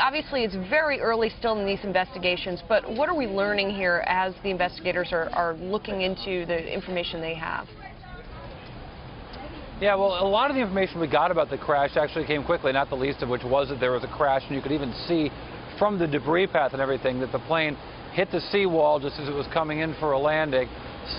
obviously it's very early still in these investigations, but what are we learning here as the investigators are looking into the information they have? Yeah, well, a lot of the information we got about the crash actually came quickly, not the least of which was that there was a crash, and you could even see from the debris path and everything that the plane hit the seawall just as it was coming in for a landing,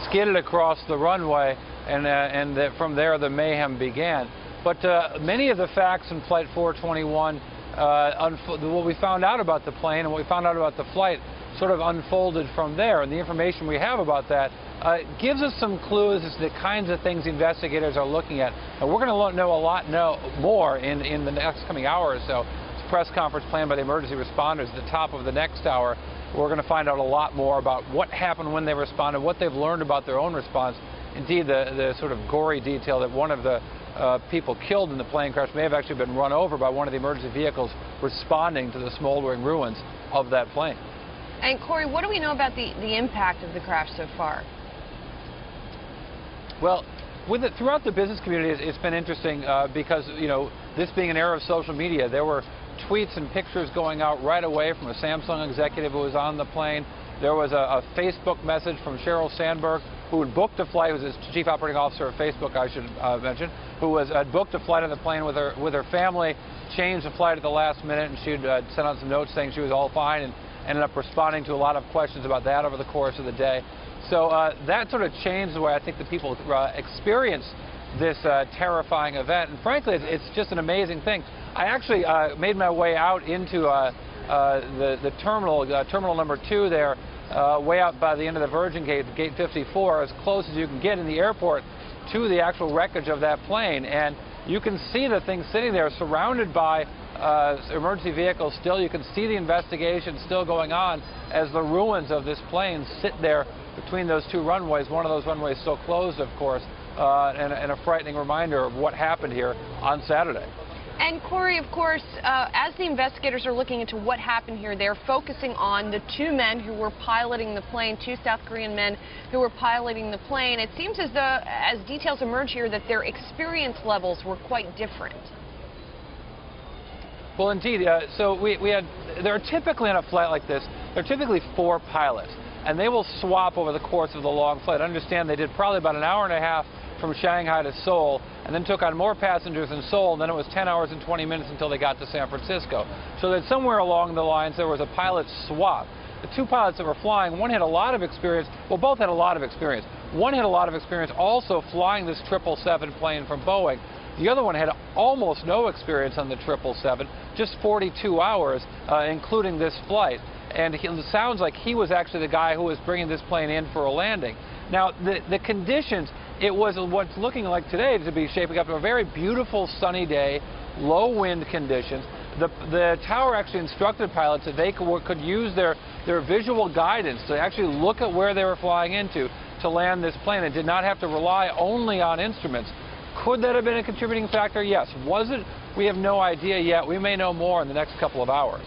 skidded across the runway, and that from there the mayhem began. But many of the facts in Flight 421, what we found out about the plane and what we found out about the flight sort of unfolded from there. And the information we have about that gives us some clues as to the kinds of things the investigators are looking at. And we're going to know a lot more in the next coming hour or so. It's a press conference planned by the emergency responders at the top of the next hour. We're going to find out a lot more about what happened when they responded, what they've learned about their own response. Indeed, the sort of gory detail that one of the people killed in the plane crash may have actually been run over by one of the emergency vehicles responding to the smoldering ruins of that plane. And Corey, what do we know about the impact of the crash so far? Well, throughout the business community, it's been interesting because, you know, this being an era of social media, there were tweets and pictures going out right away from a Samsung executive who was on the plane. There was a Facebook message from Sheryl Sandberg, who had booked a flight, who was the chief operating officer of Facebook, I should mention, who had booked a flight on the plane with her family, changed the flight at the last minute, and she had sent out some notes saying she was all fine, and ended up responding to a lot of questions about that over the course of the day. So that sort of changed the way I think the people experience this terrifying event. And frankly, it's just an amazing thing. I actually made my way out into the terminal number 2 there, way out by the end of the Virgin Gate, Gate 54, as close as you can get in the airport to the actual wreckage of that plane. And you can see the thing sitting there surrounded by emergency vehicles still. You can see the investigation still going on as the ruins of this plane sit there between those two runways. One of those runways still closed, of course, and a frightening reminder of what happened here on Saturday. And Corey, of course, as the investigators are looking into what happened here, they're focusing on the 2 men who were piloting the plane, 2 South Korean men who were piloting the plane. It seems as though, as details emerge here, that their experience levels were quite different. Well, indeed. So there are typically on a flight like this, there are typically 4 pilots, and they will swap over the course of the long flight. I understand they did probably about an hour and a half from Shanghai to Seoul, and then took on more passengers in Seoul, and then it was 10 hours and 20 minutes until they got to San Francisco. So that somewhere along the lines there was a pilot swap. The 2 pilots that were flying, one had a lot of experience, well, both had a lot of experience. One had a lot of experience also flying this 777 plane from Boeing. The other one had almost no experience on the 777, just 42 hours, including this flight. And it sounds like he was actually the guy who was bringing this plane in for a landing. Now, the conditions, it was what's looking like today to be shaping up to a very beautiful sunny day, low wind conditions. The tower actually instructed pilots that they could use their visual guidance to actually look at where they were flying into to land this plane and did not have to rely only on instruments. Could that have been a contributing factor? Yes. Was it? We have no idea yet. We may know more in the next couple of hours.